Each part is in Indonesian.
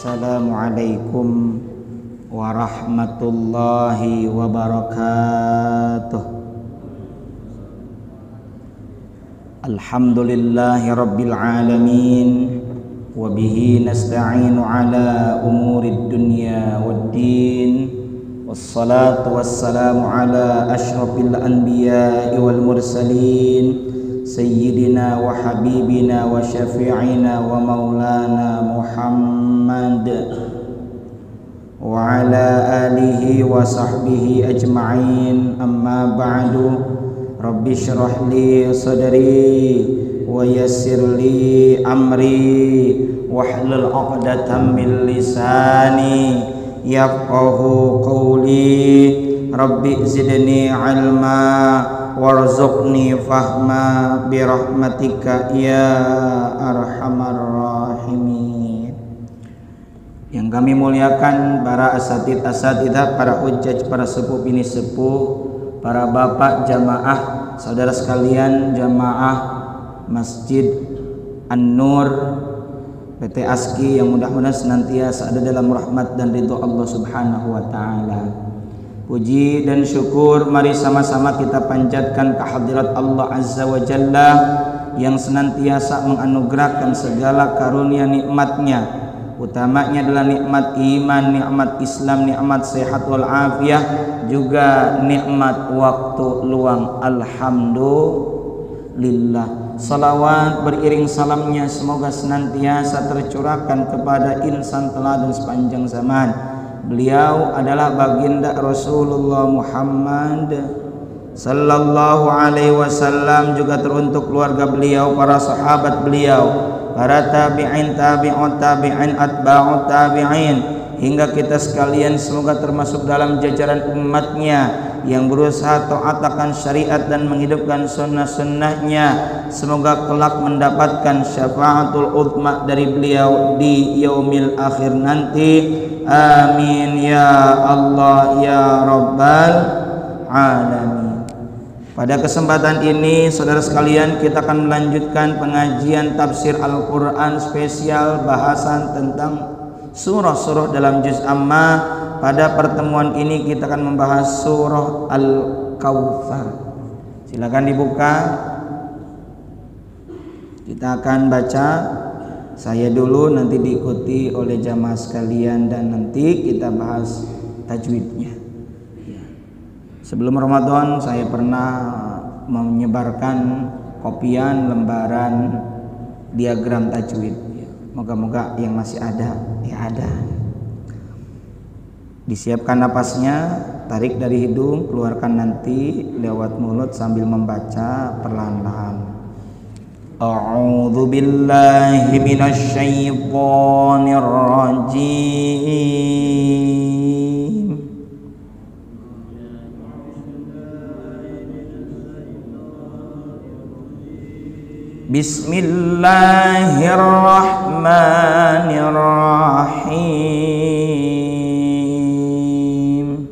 Assalamualaikum warahmatullahi wabarakatuh. Alhamdulillahi rabbil alamin, wabihi nasta'inu ala umurid dunya waddin, wassalatu wassalamu ala ashrafil anbiya'i wal mursalin, sayyidina wa habibina wa syafi'ina wa maulana Muhammad wa ala alihi wa sahbihi ajma'in. Amma ba'du, rabbi syrah li sadri wa yassir li amri wahlul 'uqdatam min lisani yafqahu qawli. Rabbi zidni ilma warzuqni fahma birahmatika ya arhamar rahimin. Yang kami muliakan para asatidah, para hujjaj, para sepuh bini sepuh, para bapak jamaah, saudara sekalian jamaah Masjid An-Nur PT ASKI yang mudah-mudahan senantiasa ada dalam rahmat dan ridho Allah Subhanahu wa taala. Puji dan syukur mari sama-sama kita panjatkan kehadirat Allah Azza wa Jalla yang senantiasa menganugerahkan segala karunia nikmatnya. Utamanya adalah nikmat iman, nikmat Islam, nikmat sehat wal afiyah, juga nikmat waktu luang. Alhamdulillah. Salawat beriring salamnya semoga senantiasa tercurahkan kepada insan teladan sepanjang zaman. Beliau adalah baginda Rasulullah Muhammad sallallahu alaihi wasallam, juga teruntuk keluarga beliau, para sahabat beliau, para tabi'in, tabi'ut tabi'in, atba'ut tabi'in, hingga kita sekalian semoga termasuk dalam jajaran umatnya yang berusaha taat akan syariat dan menghidupkan sunnah-sunnahnya. Semoga kelak mendapatkan syafaatul uzma dari beliau di yaumil akhir nanti. Amin ya Allah ya Rabbal alamin. Pada kesempatan ini saudara sekalian, kita akan melanjutkan pengajian tafsir Al-Quran spesial bahasan tentang surah-surah dalam juz amma. Pada pertemuan ini kita akan membahas surah Al-Kautsar. Silakan dibuka. Kita akan baca, saya dulu nanti diikuti oleh jamaah sekalian, dan nanti kita bahas tajwidnya. Sebelum Ramadan saya pernah menyebarkan kopian lembaran diagram tajwid. Moga-moga yang masih ada, ya ada. Disiapkan napasnya, tarik dari hidung, keluarkan nanti lewat mulut sambil membaca perlahan-lahan. A'udzu billahi minasy syaithanir rajim. Bismillahirrahmanirrahim.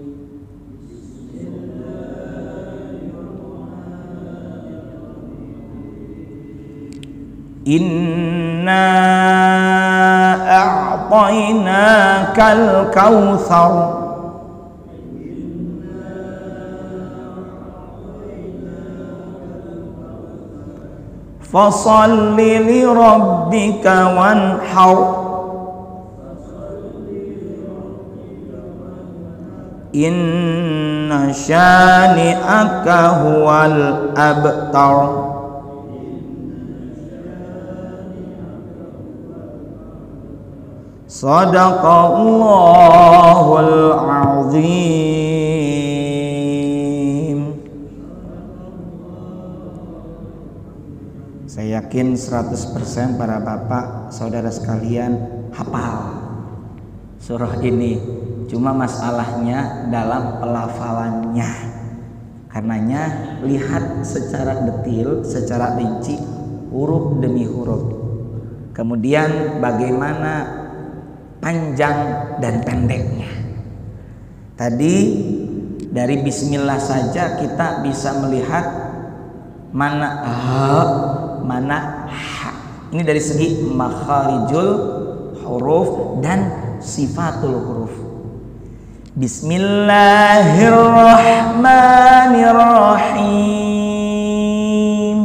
Inna a'tainakal kautsar fasalli li rabbika wanhar inna syani'aka huwal abtar. Sadaqallahul azim. Saya yakin 100% para bapak saudara sekalian hafal surah ini. Cuma masalahnya dalam pelafalannya. Karenanya lihat secara detail, secara rinci, huruf demi huruf. Kemudian bagaimana panjang dan pendeknya. Tadi dari bismillah saja kita bisa melihat mana ha, mana ha. Ini dari segi makharijul huruf dan sifatul huruf. Bismillahirrahmanirrahim.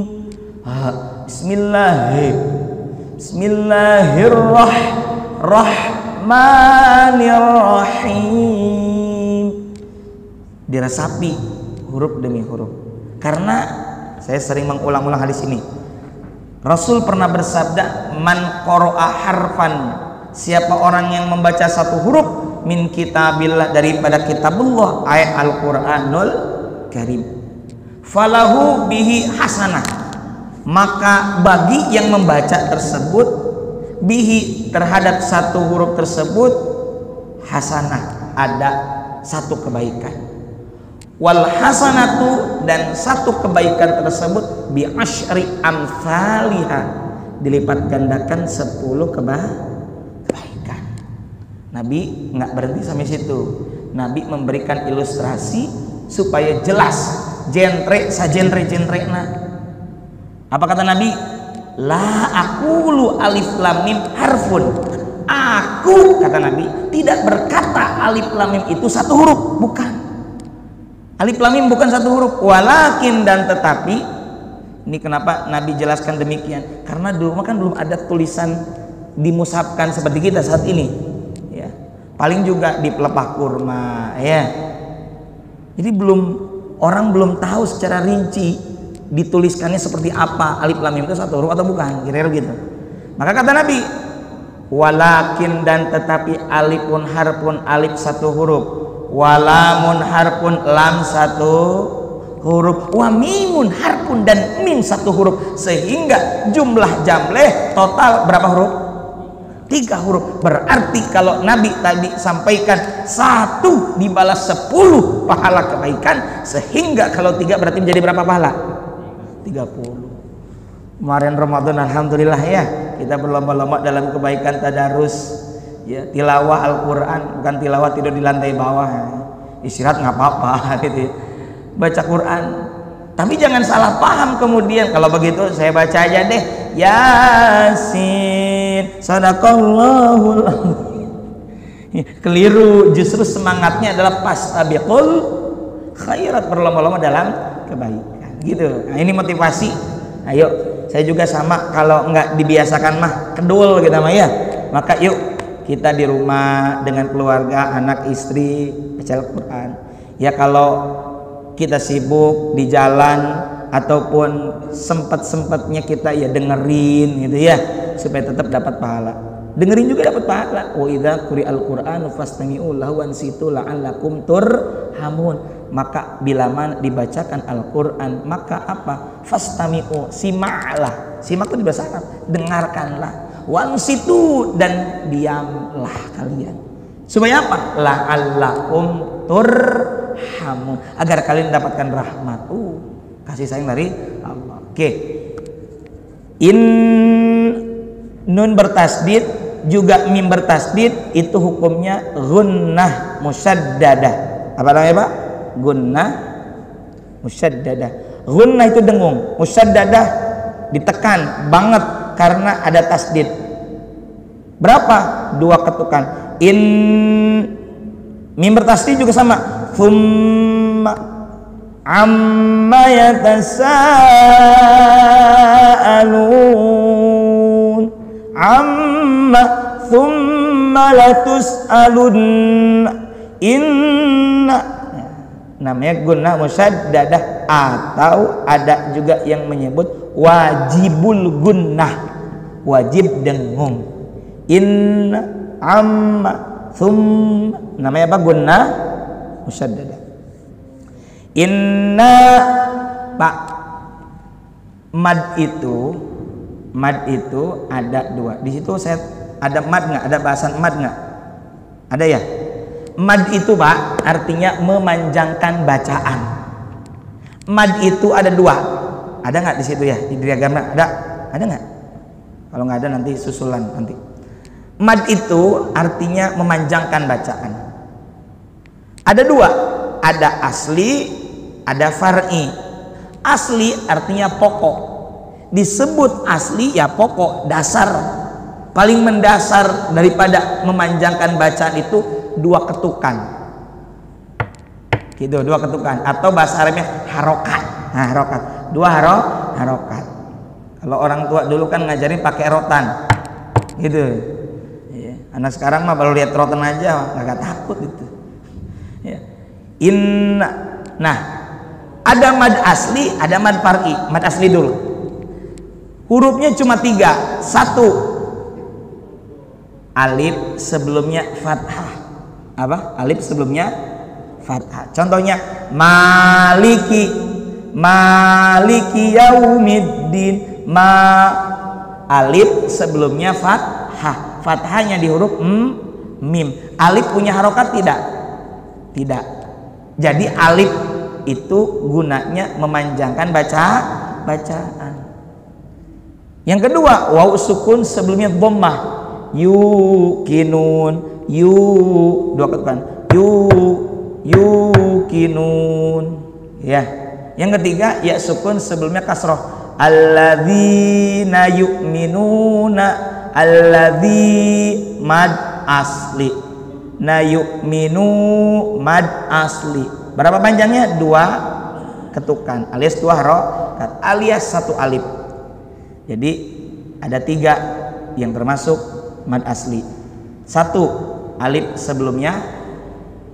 Bismillahirrahmanirrahim. Diresapi huruf demi huruf. Karena saya sering mengulang-ulang hadis ini. Rasul pernah bersabda, man qara'a harfan, siapa orang yang membaca satu huruf min kitabillah, daripada kitabullah, ayat Al-Qur'anul Karim, falahu bihi hasanah, maka bagi yang membaca tersebut, bihi terhadap satu huruf tersebut, hasanah, ada satu kebaikan. Wal hasanatu, dan satu kebaikan tersebut bi asyri amsalihha, dilipat gandakan 10 kebaikan. Nabi nggak berhenti sampai situ. Nabi memberikan ilustrasi supaya jelas genre nah. Apa kata Nabi? La aqulu alif lam mim harfun. Aku, kata Nabi, tidak berkata alif lam mim itu satu huruf, bukan. Alif lam mim bukan satu huruf, walakin, dan tetapi. Ini kenapa Nabi jelaskan demikian? Karena dulu kan belum ada tulisan dimushafkan seperti kita saat ini, ya. Paling juga di pelepah kurma, ya. Jadi orang belum tahu secara rinci dituliskannya seperti apa, alif lam mim itu satu huruf atau bukan, kira-kira gitu. Maka kata Nabi, walakin, dan tetapi, alifun harfun, alif satu huruf, walamun harfun, lam satu huruf, wa mimun harfun, dan mim satu huruf, sehingga jumlah jamleh total berapa huruf? 3 huruf. Berarti kalau Nabi tadi sampaikan 1 dibalas 10 pahala kebaikan, sehingga kalau 3 berarti menjadi berapa pahala? 30. Kemarin Ramadan alhamdulillah ya, kita berlomba-lomba dalam kebaikan tadarus, ya, tilawah Al-Quran, bukan tilawah tidur di lantai bawah, istirahat nggak apa-apa gitu ya. Baca Quran, tapi jangan salah paham kemudian. Kalau begitu saya baca aja deh, Yasin, sadaqallahul azim. Keliru, justru semangatnya adalah fastabiqul khairat, berlomba-lomba dalam kebaikan gitu. Nah, ini motivasi. Ayo, saya juga sama, kalau nggak dibiasakan mah kedul gitu mah ya. Maka yuk kita di rumah dengan keluarga, anak, istri, baca Al-Quran. Ya kalau kita sibuk di jalan ataupun sempat-sempatnya kita ya dengerin gitu ya, supaya tetap dapat pahala. Dengerin juga dapat pahala. Wa idza quri'al Qur'anu fastami'u lahu wansitu la'allakum turhamun. Maka bila mana dibacakan Al-Quran, maka apa? Fastami'u, simaklah. Simak itu di bahasa Arab, dengarkanlah. Wansitu, dan diamlah kalian. Supaya apa? La'allakum turhamun, agar kalian mendapatkan rahmat. Kasih sayang dari Allah. Oke. Nun bertasdid juga mim bertasdid, itu hukumnya gunnah musyaddadah. Apa namanya Pak? Gunnah musyaddadah. Gunnah itu dengung, musyaddadah ditekan banget karena ada tasdid. Berapa? 2 ketukan. Mim bertasdid juga sama. Thumma amma yatasaalun, amma thumma latus'alun, inna, namanya gunnah musyaddadah. Atau ada juga yang menyebut wajibul gunnah, wajib dengung. Inna amma thumma, namanya apa? Gunnah musyaddadah. Inna, Pak, mad itu ada 2. Di situ saya ada mad nggak? Ada bahasan mad nggak? Ada ya? Mad itu Pak artinya memanjangkan bacaan. Mad itu ada 2. Ada nggak di situ ya? Di diagramnya ada nggak? Kalau nggak ada nanti susulan nanti. Mad itu artinya memanjangkan bacaan. Ada 2, ada asli, ada far'i. Asli artinya pokok. Disebut asli ya pokok, dasar. Paling mendasar daripada memanjangkan bacaan itu 2 ketukan. Gitu, 2 ketukan atau bahasa Arabnya harokat. Nah, harokat. 2 harokat. Kalau orang tua dulu kan ngajarin pakai rotan. Gitu. Ya. Anak sekarang mah baru lihat rotan aja nggak takut gitu. Ya. Inna. Nah, ada mad asli, ada mad far'i. Mad asli dulu. Hurufnya cuma 3. 1 alif sebelumnya fathah. Apa? Alif sebelumnya fathah. Contohnya maliki yaumiddin. Alif sebelumnya fathah. Fathahnya di huruf mim. Alif punya harokat tidak? Tidak. Jadi alif itu gunanya memanjangkan bacaan. Yang kedua, waw sukun sebelumnya dhammah. Yukinun, 2 ketukan. Yukinun. Ya. Yang ketiga, ya sukun sebelumnya kasroh. Alladzina yu'minuna. Alladzi mad asli. Na yu'minu mad asli. Berapa panjangnya? 2 ketukan alias 2 harokat alias 1 alif. Jadi ada 3 yang termasuk mad asli. 1 alif sebelumnya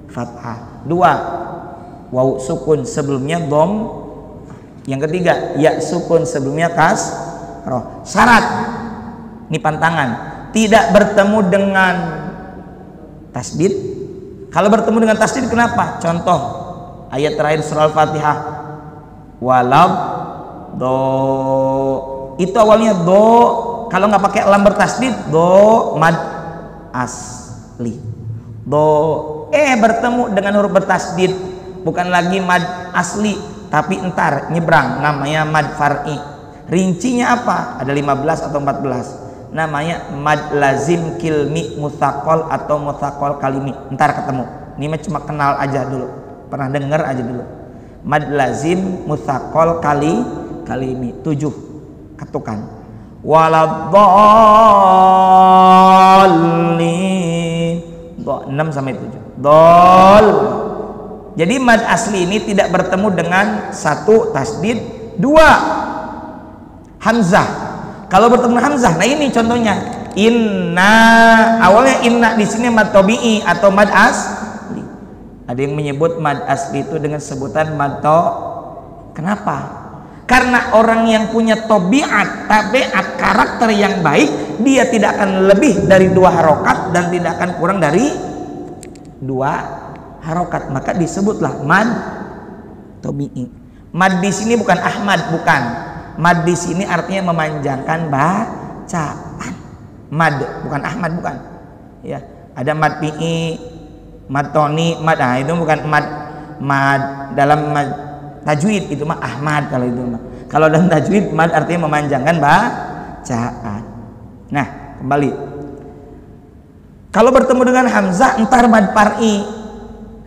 fathah. 2 waw sukun sebelumnya dhom. Yang ketiga ya sukun sebelumnya kasroh. Syarat, ini pantangan, tidak bertemu dengan tasdid. Kalau bertemu dengan tasdid kenapa? Contoh ayat terakhir surah Al-Fatihah, walab do, itu awalnya do, kalau nggak pakai lam bertasdid do mad asli. Do bertemu dengan huruf bertasdid, bukan lagi mad asli tapi entar nyebrang, namanya mad far'i. Rincinya apa? Ada 15 atau 14. Namanya mad lazim kilmi mutsaqal atau mutsaqal kalimi. Entar ketemu. Ini mah cuma kenal aja dulu, pernah dengar aja dulu. Mad lazim mutsaqal kalimi 7 ketukan. Waladdallin 6 sampai 7. Dol. Jadi mad asli ini tidak bertemu dengan 1 tasdid, 2 hamzah. Kalau bertemu hamzah, nah ini contohnya inna, awalnya inna di sini mad tabi'i atau mad asli. Ada yang menyebut mad asli itu dengan sebutan mad to. Kenapa? Karena orang yang punya tabiat, karakter yang baik, dia tidak akan lebih dari 2 harokat dan tidak akan kurang dari 2 harokat, maka disebutlah mad tabi'i. Mad di sini bukan Ahmad, bukan. Mad di sini artinya memanjangkan bacaan. Mad bukan Ahmad, bukan. Ya, ada mad pi'i, mad toni, mad. Nah, itu bukan mad dalam mad tajwid, itu mah Ahmad kalau itu mah. Kalau dalam tajwid mad artinya memanjangkan bacaan. Nah, kembali. Kalau bertemu dengan hamzah entar mad far'i.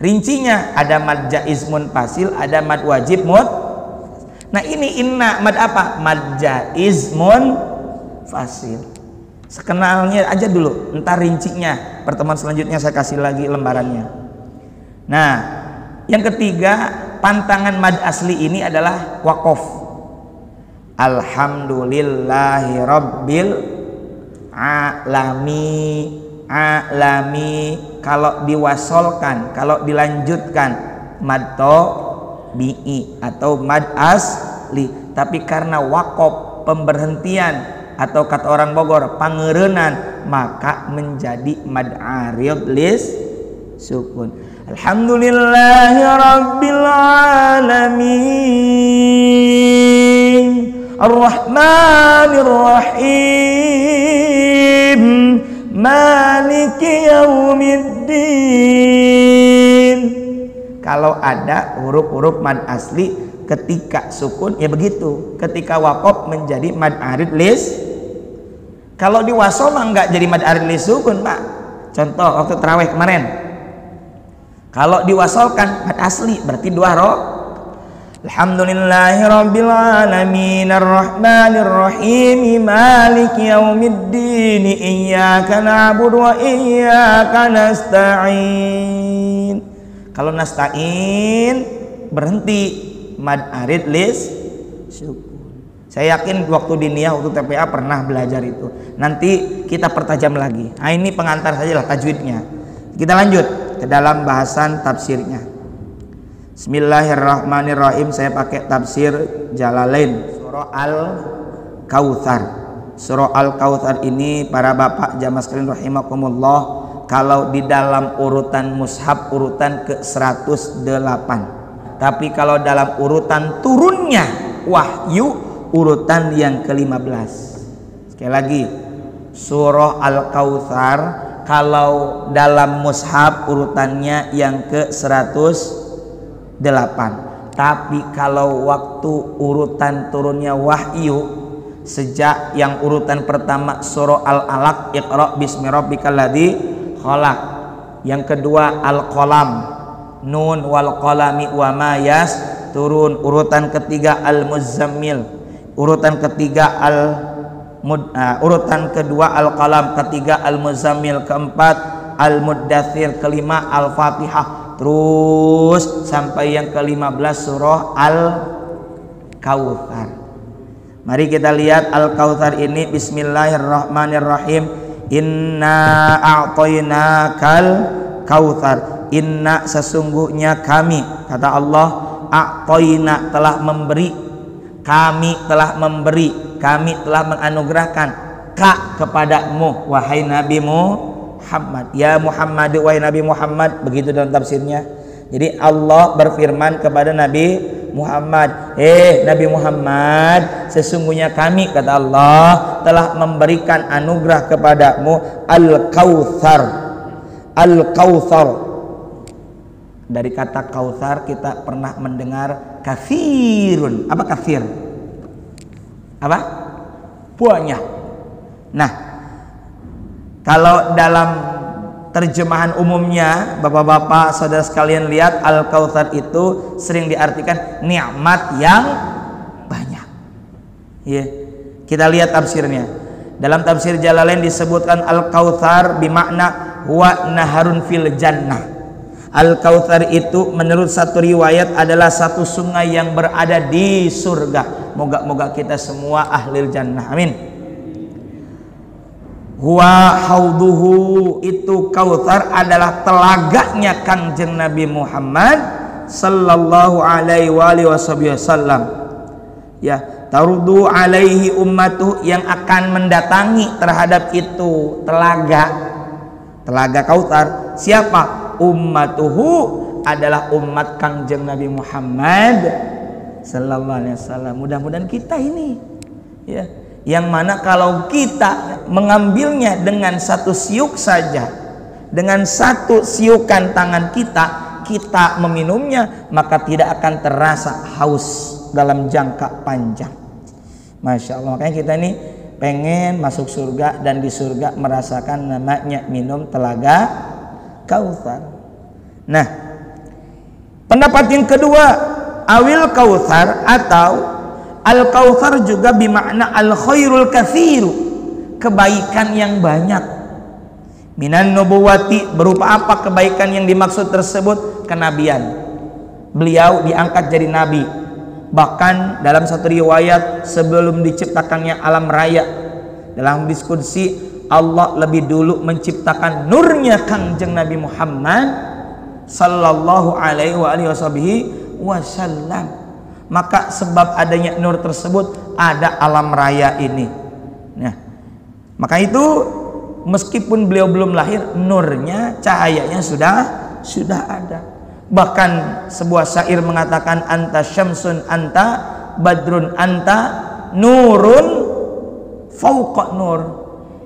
Rincinya ada mad jaiz munfasil, ada mad wajib Nah ini inna mad apa? Mad jaiz munfasil. Sekenalnya aja dulu, entar rincinya pertemuan selanjutnya saya kasih lagi lembarannya. Nah, yang ketiga, pantangan mad asli ini adalah waqaf. Alhamdulillahi rabbil alami. Kalau diwasolkan, kalau dilanjutkan mad tabi'i atau mad asli, tapi karena waqaf, pemberhentian, atau kata orang Bogor pangerenan, maka menjadi mad arid lis sukun. Alhamdulillahi rabbil alamin arrahmanir rahim maliki yaumiddin. Kalau ada huruf-huruf mad asli ketika sukun ya begitu, ketika waqaf menjadi mad arid lis. Kalau di wasol enggak jadi mad arid lis sukun, Pak. Contoh waktu tarawih kemarin, kalau diwasolkan mad asli berarti 2 harokat. Alhamdulillahirabbil alamin arrahmanir rahim maliki yaumiddin iyyaka na'budu wa iyyaka nasta'in. Kalau nasta'in berhenti mad arid lis sukun. Saya yakin waktu diniyah waktu TPA pernah belajar itu. Nanti kita pertajam lagi. Nah, ini pengantar sajalah tajwidnya. Kita lanjut ke dalam bahasan tafsirnya. Bismillahirrahmanirrahim. Saya pakai tafsir Jalalain surah Al-Kautsar. Surah Al-Kautsar ini para bapak jamaah sekalian rahimakumullah, kalau di dalam urutan mushaf urutan ke 108. Tapi kalau dalam urutan turunnya wahyu urutan yang ke-15. Sekali lagi, surah Al-Kautsar kalau dalam mushaf urutannya yang ke-108. Tapi kalau waktu urutan turunnya wahyu, sejak yang urutan pertama surah Al-Alaq Iqra bismi rabbikal ladzi khalaq, yang kedua Al-Qalam Nun wal qalami wa ma yasturun, urutan ketiga Al-Muzammil, urutan ketiga urutan kedua Al-Qalam, ketiga Al-Muzammil, keempat Al-Muddatsir, kelima Al-Fatihah, terus sampai yang ke-15 surah Al-Kautsar. Mari kita lihat Al-Kautsar ini. Bismillahirrahmanirrahim. Inna a'tainakal kautsar. Inna sesungguhnya kami, kata Allah, a'taina telah memberi, kami telah memberi, kami telah menganugerahkan ka kepadamu wahai Nabi Muhammad. Ya Muhammad, wahai Nabi Muhammad, begitu dalam tafsirnya. Jadi Allah berfirman kepada Nabi Muhammad, Nabi Muhammad, sesungguhnya kami, kata Allah, telah memberikan anugerah kepadamu Al-Kautsar. Al-Kautsar, dari kata kautsar kita pernah mendengar katsirun. Apa katsir? Apa? Banyak. Nah, kalau dalam terjemahan umumnya, bapak-bapak saudara sekalian lihat, Al-Kautsar itu sering diartikan nikmat yang banyak. Ya, kita lihat tafsirnya. Dalam tafsir Jalalain disebutkan Al-Kautsar bimakna huwa naharun fil jannah. Al-Kautsar itu menurut satu riwayat adalah satu sungai yang berada di surga. Moga-moga kita semua ahlil jannah. Amin. Huwa hauduhu, itu Kautsar adalah telaganya Kangjeng Nabi Muhammad sallallahu alaihi wasallam. Ya, tarudu alaihi ummatuh, yang akan mendatangi terhadap itu telaga Kautsar. Siapa? Ummatuhu, adalah umat Kangjeng Nabi Muhammad sallallahu alaihi wasallam. Mudah-mudahan kita ini, ya, yang mana kalau kita mengambilnya dengan satu siuk saja, dengan satu siukan tangan kita meminumnya, maka tidak akan terasa haus dalam jangka panjang. Masya Allah. Makanya kita ini pengen masuk surga dan di surga merasakan namanya minum telaga Kautsar. Nah, pendapat yang kedua, awil Kautsar atau Al-Kautsar juga bimakna al-khairul katsiru, kebaikan yang banyak. Minan nubuwati, berupa apa kebaikan yang dimaksud tersebut? Kenabian. Beliau diangkat jadi nabi. Bahkan dalam satu riwayat sebelum diciptakannya alam raya, dalam diskusi, Allah lebih dulu menciptakan nurnya Kangjeng Nabi Muhammad sallallahu alaihi wasallam. Maka sebab adanya nur tersebut ada alam raya ini. Nah, maka itu meskipun beliau belum lahir, nurnya, cahayanya sudah ada. Bahkan sebuah syair mengatakan, anta syamsun anta badrun anta nurun fauqa nur.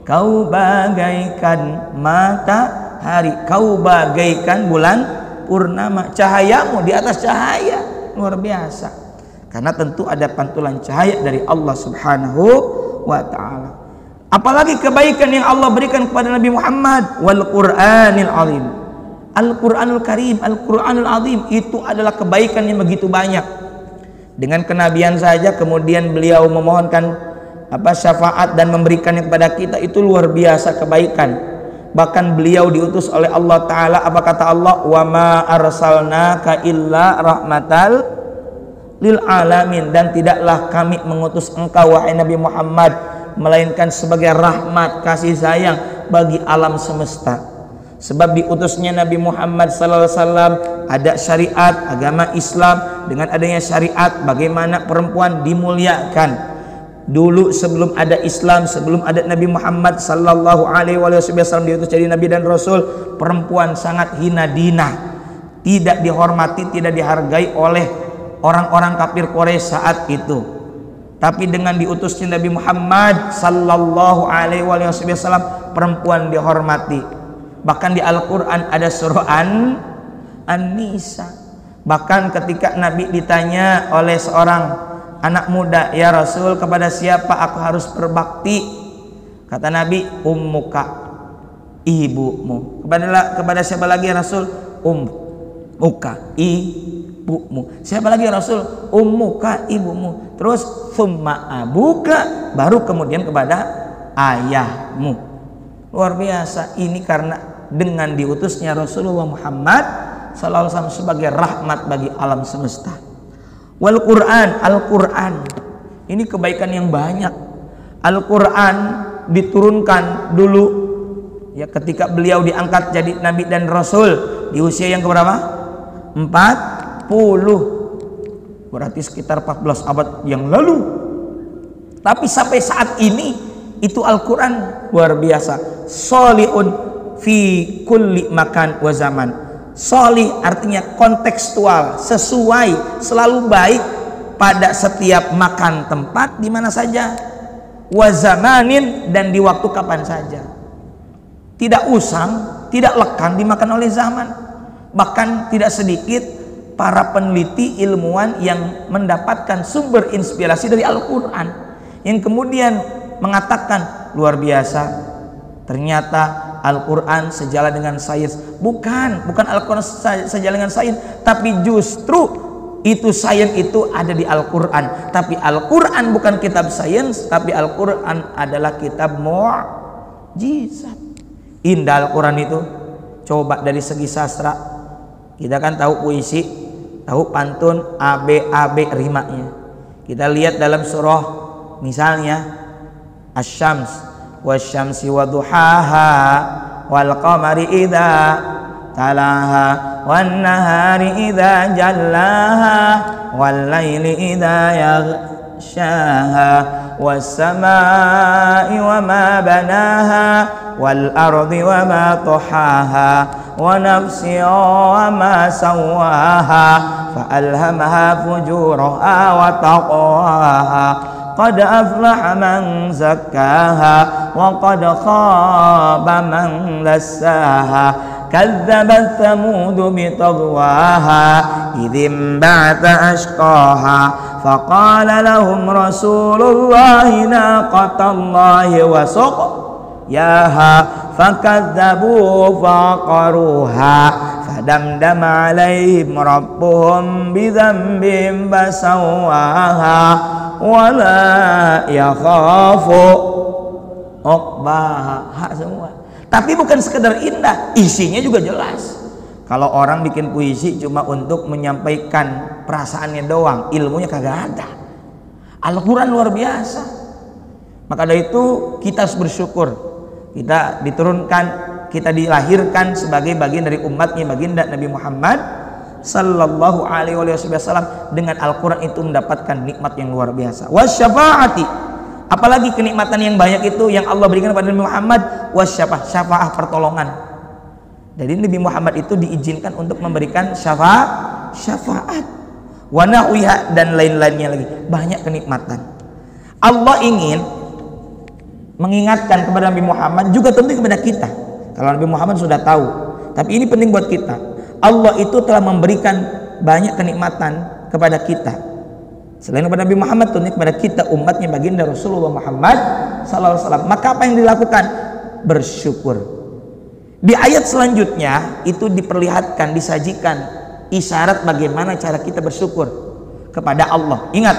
Kau bagaikan matahari, kau bagaikan bulan purnama, cahayamu di atas cahaya, luar biasa. Karena tentu ada pantulan cahaya dari Allah Subhanahu wa ta'ala. Apalagi kebaikan yang Allah berikan kepada Nabi Muhammad. Wal Qur'anil Azim, Al-Quranul Karim, Al-Quranul Azim, itu adalah kebaikan yang begitu banyak. Dengan kenabian saja kemudian beliau memohonkan syafaat dan memberikannya kepada kita, itu luar biasa kebaikan. Bahkan beliau diutus oleh Allah Ta'ala, apa kata Allah? Wa ma arsalnaka illa rahmatal lil alamin, dan tidaklah kami mengutus engkau wahai Nabi Muhammad melainkan sebagai rahmat kasih sayang bagi alam semesta. Sebab diutusnya Nabi Muhammad SAW ada syariat agama Islam. Dengan adanya syariat, bagaimana perempuan dimuliakan. Dulu sebelum ada Islam, sebelum ada Nabi Muhammad SAW diutus jadi Nabi dan Rasul, perempuan sangat hina dina, tidak dihormati, tidak dihargai oleh orang-orang kafir Quraisy saat itu. Tapi dengan diutusnya Nabi Muhammad SAW, perempuan dihormati. Bahkan di Al-Quran ada surah An-Nisa. Bahkan ketika Nabi ditanya oleh seorang anak muda, ya Rasul, kepada siapa aku harus berbakti? Kata Nabi, ummuka, ibumu. Kepada siapa lagi ya Rasul? Ummuka, ibumu. Siapa lagi ya Rasul? Ummuka, ibumu. Terus summa abuka, baru kemudian kepada ayahmu. Luar biasa. Ini karena dengan diutusnya Rasulullah Muhammad SAW sebagai rahmat bagi alam semesta. Wal Quran, Al-Quran ini kebaikan yang banyak. Al-Quran diturunkan dulu ya ketika beliau diangkat jadi Nabi dan Rasul di usia yang keberapa? 40, berarti sekitar 14 abad yang lalu. Tapi sampai saat ini itu Al-Quran luar biasa. Solihun fi kulli makan wa zaman. Solih artinya kontekstual, sesuai, selalu baik pada setiap makan tempat di mana saja, wa zamanin, dan di waktu kapan saja. Tidak usang, tidak lekang dimakan oleh zaman. Bahkan tidak sedikit para peneliti ilmuwan yang mendapatkan sumber inspirasi dari Al-Quran, yang kemudian mengatakan luar biasa, ternyata Al-Quran sejalan dengan sains. Bukan Al-Quran sejalan dengan sains, tapi justru itu sains itu ada di Al-Quran. Tapi Al-Quran bukan kitab sains, tapi Al-Quran adalah kitab mu'jizat. Indah Al-Quran itu. Coba dari segi sastra, kita kan tahu puisi, tahu pantun, AB rimanya. Kita lihat dalam surah misalnya Asy-Syams, wasyamsi waduhaha wal qamari idza talaha wan nahari idza jallaha wal laili idza yaghshaha was samai wama banaha wal ardi wama tahaha wa nafsin wama sawaha fa alhamaha fujuraha wa taqwaha qad aflaha man zakkaha wa qad khaba man dassaha kadzabat thamud bitagwaha idzim ba'atha ashqaha faqala lahum rasulullahi naqatallahi wa suqyaha fakadzabu faqaruha fadamdama alaihim rabbuhum bidzambihim fasawaha wala yakhafu uqbaha semua. Tapi bukan sekedar indah, isinya juga jelas. Kalau orang bikin puisi cuma untuk menyampaikan perasaannya doang, ilmunya kagak ada. Al-Quran luar biasa. Maka dari itu kita harus bersyukur, kita diturunkan, kita dilahirkan sebagai bagian dari umatnya baginda Nabi Muhammad Sallallahu alaihi wasallam. Dengan Al-Quran itu mendapatkan nikmat yang luar biasa. Wasyafaati, apalagi kenikmatan yang banyak itu yang Allah berikan kepada Nabi Muhammad. Syafaah, pertolongan. Jadi Nabi Muhammad itu diizinkan untuk memberikan syafaat. Wa nahwiha, dan lain-lainnya lagi. Banyak kenikmatan. Allah ingin mengingatkan kepada Nabi Muhammad, juga tentu kepada kita. Kalau Nabi Muhammad sudah tahu, tapi ini penting buat kita. Allah itu telah memberikan banyak kenikmatan kepada kita. Selain kepada Nabi Muhammad, tentunya kepada kita umatnya baginda Rasulullah Muhammad SAW. Maka apa yang dilakukan? Bersyukur. Di ayat selanjutnya itu diperlihatkan, disajikan isyarat bagaimana cara kita bersyukur. kepada Allah. Ingat,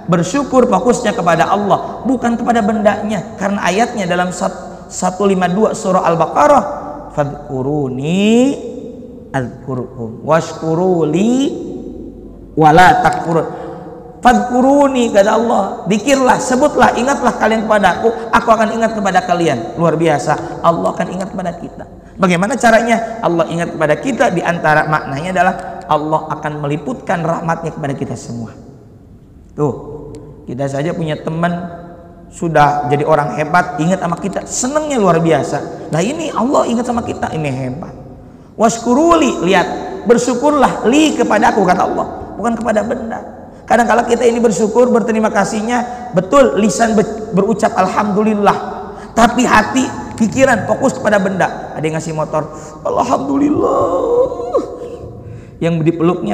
bersyukur fokusnya kepada Allah, bukan kepada bendanya. Karena ayatnya dalam 152 surah Al-Baqarah, fadhkuruni adzkurkum washkuruli wala takfurun. Fadhkuruni, kata Allah, zikirlah, sebutlah, ingatlah kalian kepada aku akan ingat kepada kalian. Luar biasa, Allah akan ingat kepada kita. Bagaimana caranya Allah ingat kepada kita? Di antara maknanya adalah Allah akan meliputkan rahmatnya kepada kita semua. Tuh, kita saja punya teman sudah jadi orang hebat, ingat sama kita, senangnya luar biasa. Nah ini Allah ingat sama kita, ini hebat. Washkuruli, lihat, bersyukurlah li kepada aku, kata Allah, bukan kepada benda. Kadang-kala kita ini bersyukur, berterima kasihnya, betul lisan berucap alhamdulillah, tapi hati, pikiran fokus kepada benda. Ada yang ngasih motor, alhamdulillah, yang dipeluknya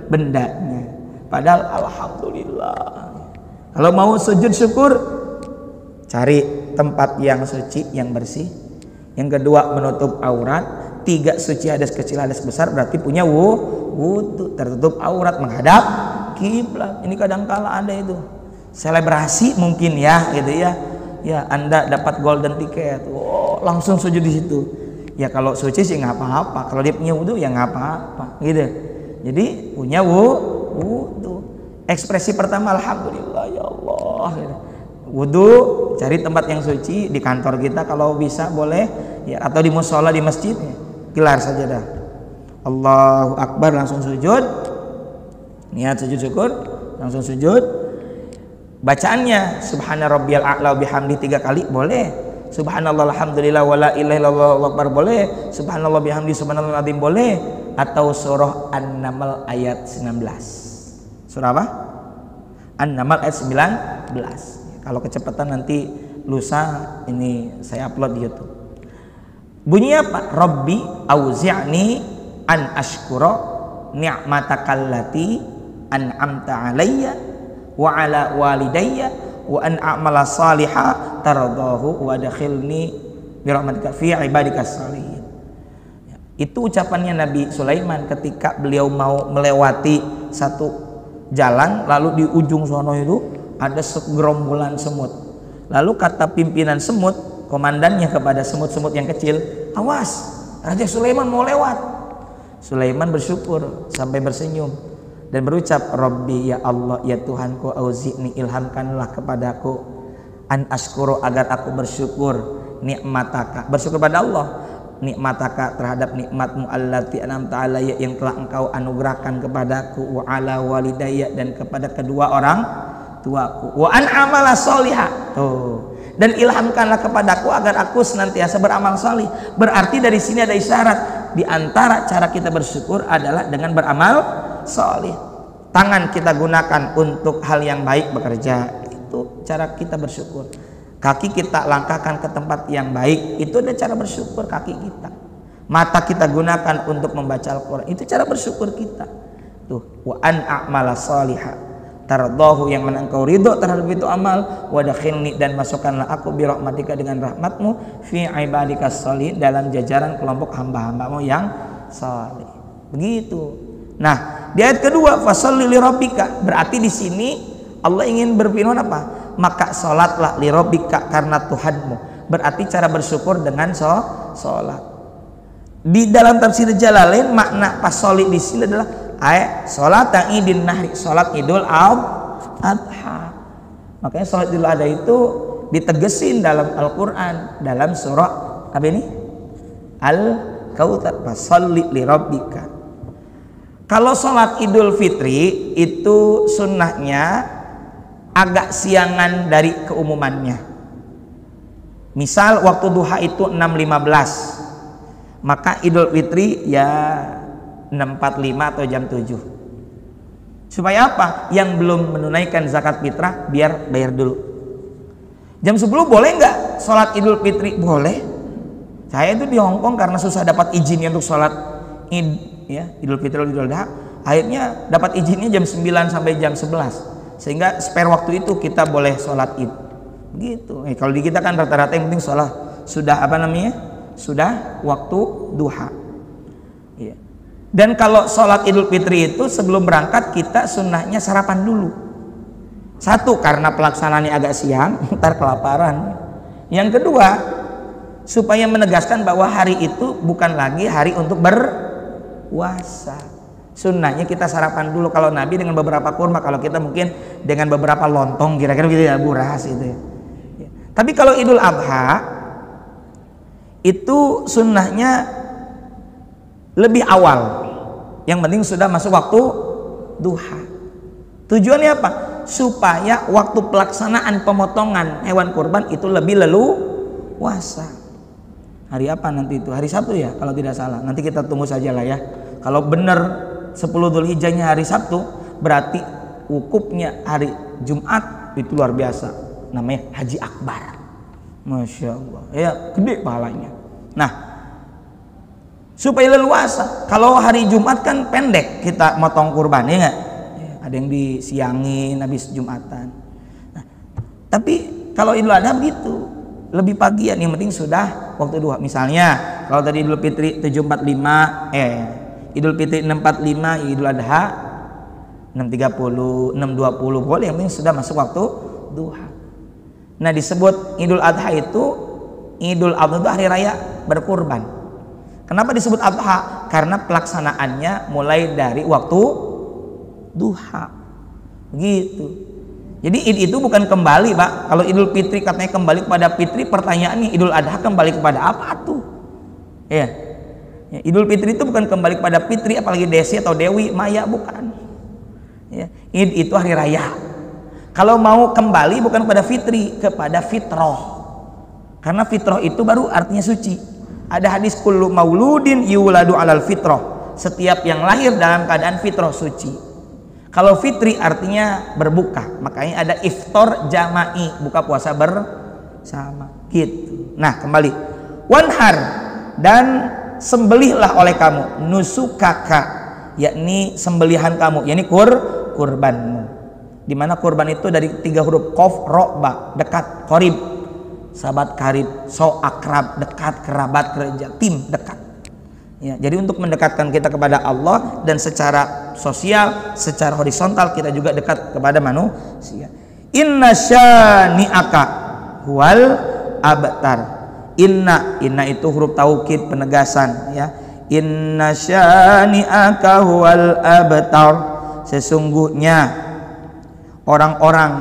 bendanya, padahal alhamdulillah. Kalau mau sujud syukur, cari tempat yang suci, yang bersih. Yang kedua, menutup aurat. 3, suci hadas kecil hadas besar, berarti punya wudu, tertutup aurat, menghadap kiblat. Ini kadang-kala ada itu selebrasi mungkin ya, gitu ya. Ya, Anda dapat golden ticket, langsung sujud di situ. Ya kalau suci sih nggak apa-apa, kalau dia punya wudu ya nggak apa-apa, gitu. Jadi punya wudu. Ekspresi pertama, alhamdulillah ya Allah. Gitu. Wudu, cari tempat yang suci, di kantor kita kalau bisa boleh, ya, atau di musola di masjid, ya. Gelar saja dah. Allahu Akbar, langsung sujud. Niat sujud syukur, langsung sujud. Bacaannya subhana rabbiyal a'la bihamdi 3 kali boleh. Subhanallah alhamdulillah wala ilaha illallah Allahu akbar boleh. Subhanallah bihamdi subhanallah azim boleh. Atau surah An-Naml ayat 19. Surah apa? An-Naml ayat 19. Kalau kecepatan nanti lusa ini saya upload di YouTube. Bunyinya apa? Rabbi auzi'ni an ashkura ni'matakallati an'amta alayya wa ala walidayya wa an a'mala salihah taradahu wa dakhilni bi rahmatika fi ibadikas salihin. Itu ucapannya Nabi Sulaiman ketika beliau mau melewati satu jalan, lalu di ujung sono itu ada segerombolan semut. Lalu kata pimpinan semut, komandannya kepada semut-semut yang kecil, awas, Raja Sulaiman mau lewat. Sulaiman bersyukur sampai bersenyum dan berucap, Rabbi, ya Allah, ya Tuhanku, auzi'ni, ilhamkanlah kepadaku, an askuru, agar aku bersyukur, nikmataka, bersyukur pada Allah, nikmataka, terhadap nikmatmu, allati an'amta alayya, yang telah engkau anugerahkan kepadaku, wa ala walidayya, dan kepada kedua orang tuaku, wa an amala sholihah, tuh, dan ilhamkanlah kepadaku agar aku senantiasa beramal salih. Berarti dari sini ada isyarat, di antara cara kita bersyukur adalah dengan beramal salih. Tangan kita gunakan untuk hal yang baik, bekerja, itu cara kita bersyukur. Kaki kita langkahkan ke tempat yang baik, itu ada cara bersyukur kaki kita. Mata kita gunakan untuk membaca Al-Quran, itu cara bersyukur kita. Tuh, wa an a'mala salihah tardahu, yang mana engkau ridho terhadap itu amal, wadakhilni, dan masukkanlah aku bi rahmatika, dengan rahmatmu, fi ibadikas sholihin, dalam jajaran kelompok hamba-hambamu yang saleh. Begitu. Nah, di ayat kedua, fasholli li rabbika, berarti di sini Allah ingin berfirman apa? Maka salatlah li rabbika, karena Tuhanmu. Berarti cara bersyukur dengan salat. Di dalam tafsir Jalalain, makna fasholli di sini adalah salat idin nahri, salat idul adha. Makanya salat idul adha itu ditegesin dalam Al-Quran, dalam surah apa ini? Al-Kautsar, fasholli li rabbika. Kalau salat idul fitri itu sunnahnya agak siangan dari keumumannya. Misal waktu duha itu 6.15, maka idul fitri ya 6.45 atau jam 7. Supaya apa? Yang belum menunaikan zakat fitrah biar bayar dulu. Jam 10 boleh nggak sholat idul fitri? Boleh. Saya itu di Hongkong karena susah dapat izinnya untuk sholat id, ya, idul fitri idul adha. Akhirnya dapat izinnya jam 9 sampai jam 11. Sehingga spare waktu itu kita boleh sholat id. Gitu. Kalau di kita kan rata-rata yang penting sholat sudah apa namanya? Sudah waktu duha. Ya. Dan kalau sholat Idul Fitri itu sebelum berangkat kita sunnahnya sarapan dulu. Satu, karena pelaksanaannya agak siang, ntar kelaparan. Yang kedua, supaya menegaskan bahwa hari itu bukan lagi hari untuk berpuasa. Sunnahnya kita sarapan dulu. Kalau Nabi dengan beberapa kurma, kalau kita mungkin dengan beberapa lontong, kira-kira gitu ya, buras gitu ya. Tapi kalau Idul Adha itu sunnahnya lebih awal. Yang penting sudah masuk waktu duha. Tujuannya apa? Supaya waktu pelaksanaan pemotongan hewan kurban itu lebih leluasa. Hari apa nanti itu? Hari Sabtu ya kalau tidak salah. Nanti kita tunggu saja lah ya. Kalau benar 10 Dzulhijjahnya hari Sabtu, berarti wukufnya hari Jumat, itu luar biasa. Namanya Haji Akbar. Masya Allah. Ya, gede pahalanya. Nah, supaya leluasa. Kalau hari Jumat kan pendek kita motong kurban, ya nggak? Ada yang disiangin habis Jumatan. Nah, tapi kalau Idul Adha begitu, lebih pagian, yang penting sudah waktu duha. Misalnya kalau tadi Idul Fitri 745, Idul Fitri 645, Idul Adha 630, 620, boleh, yang penting sudah masuk waktu duha. Nah, disebut Idul Adha itu, Idul Adha itu hari raya berkurban. Kenapa disebut Adha? Karena pelaksanaannya mulai dari waktu duha, begitu. Jadi Id itu bukan kembali, Pak. Kalau Idul Fitri katanya kembali kepada Fitri, pertanyaannya Idul Adha kembali kepada apa tuh? Ya, Idul Fitri itu bukan kembali kepada Fitri, apalagi Desi atau Dewi Maya, bukan. Ya, Id itu hari raya. Kalau mau kembali bukan kepada Fitri, kepada fitrah. Karena fitrah itu baru artinya suci. Ada hadis kullu mauludin yuladu alal fitrah. Setiap yang lahir dalam keadaan fitrah suci. Kalau fitri artinya berbuka, makanya ada iftar jama'i, buka puasa bersama gitu. Nah, kembali wanhar, dan sembelihlah oleh kamu nusukaka, yakni sembelihan kamu, yakni kurbanmu. Dimana kurban itu dari 3 huruf qaf ra ba, dekat, qarib sahabat karib, so akrab, dekat, kerabat, kerja, tim dekat. Ya, jadi untuk mendekatkan kita kepada Allah, dan secara sosial, secara horizontal kita juga dekat kepada manusia. Inna syani'aka huwal abtar. Inna itu huruf taukid, penegasan ya. Inna syani'aka huwal abtar. Sesungguhnya orang-orang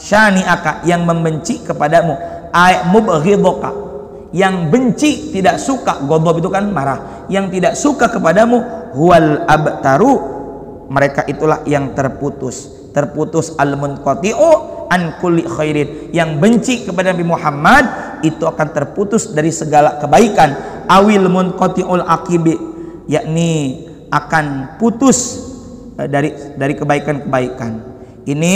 syani'aka yang membenci kepadamu, ay mubghidaka, yang benci, tidak suka, ghadab itu kan marah, yang tidak suka kepadamu, huwal abtaru, mereka itulah yang terputus al-munqati'u an kulli khairin, yang benci kepada Nabi Muhammad itu akan terputus dari segala kebaikan, awil munqati'ul aqibi, yakni akan putus dari kebaikan-kebaikan. Ini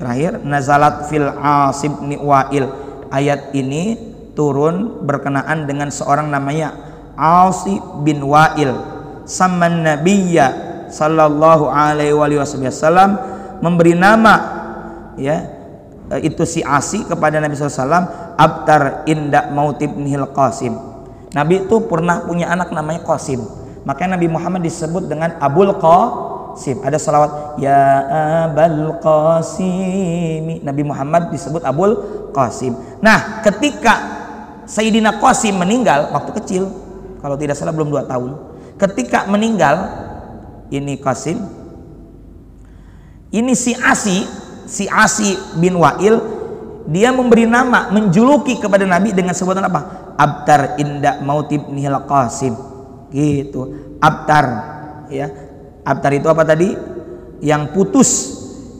terakhir, nazalat fil Asib bin Wa'il. Ayat ini turun berkenaan dengan seorang namanya Asib bin Wa'il. Saman Nabiyya sallallahu alaihi wasallam, memberi nama ya itu si Asi kepada Nabi SAW, abtar inda mautibnihil Qasim. Nabi itu pernah punya anak namanya Qasim, makanya Nabi Muhammad disebut dengan Abul Qasim. Ada salawat ya Abul Qasim, Nabi Muhammad disebut Abul Qasim. Nah, ketika Sayyidina Qasim meninggal waktu kecil, kalau tidak salah belum 2 tahun. Ketika meninggal ini Qasim, ini si Asi bin Wa'il, dia memberi nama, menjuluki kepada Nabi dengan sebutan apa? Abtar inda mautibnihil Qasim. Gitu. Abtar ya. Abtar itu apa tadi? Yang putus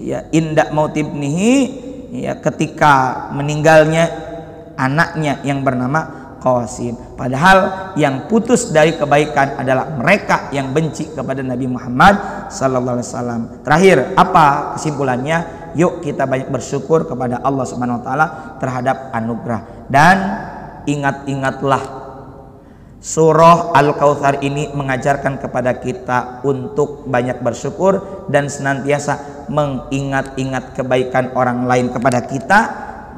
ya, inda mautibnihi ya, ketika meninggalnya anaknya yang bernama Qasim. Padahal yang putus dari kebaikan adalah mereka yang benci kepada Nabi Muhammad sallallahu alaihi wasallam. Terakhir, apa kesimpulannya? Yuk kita banyak bersyukur kepada Allah Subhanahu wa taala terhadap anugerah, dan ingat-ingatlah surah Al-Kautsar ini mengajarkan kepada kita untuk banyak bersyukur dan senantiasa mengingat-ingat kebaikan orang lain kepada kita,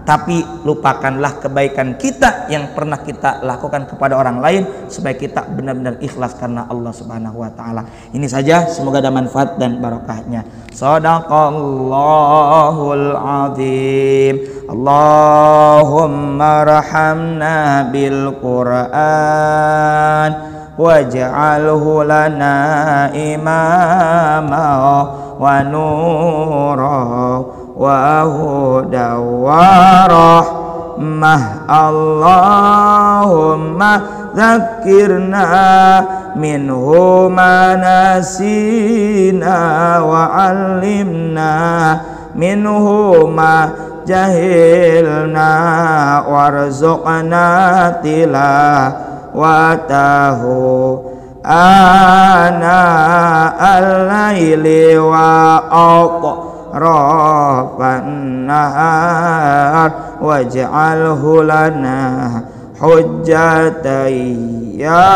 tapi lupakanlah kebaikan kita yang pernah kita lakukan kepada orang lain supaya kita benar-benar ikhlas karena Allah Subhanahu wa taala. Ini saja, semoga ada manfaat dan barokahnya. Shadaqallahul azim. Allahumma rahamna bil Qur'an waj'alhu lana imama wa nura wa huda wa rahmah. Allahumma dzakirna minhu ma nasina wa 'allimna minhu ma jahilna warzuqna tilawatahu ana al-laili wa atrafan nahar waj'alhu lana hujjatan ya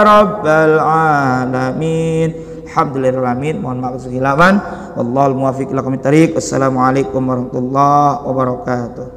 rabbal alamin. Alhamdulillahirrahmanirrahim. Mohon maaf kekhilafan. Wallahul muwaffiq ila aqwamit thariq. Assalamualaikum warahmatullahi wabarakatuh.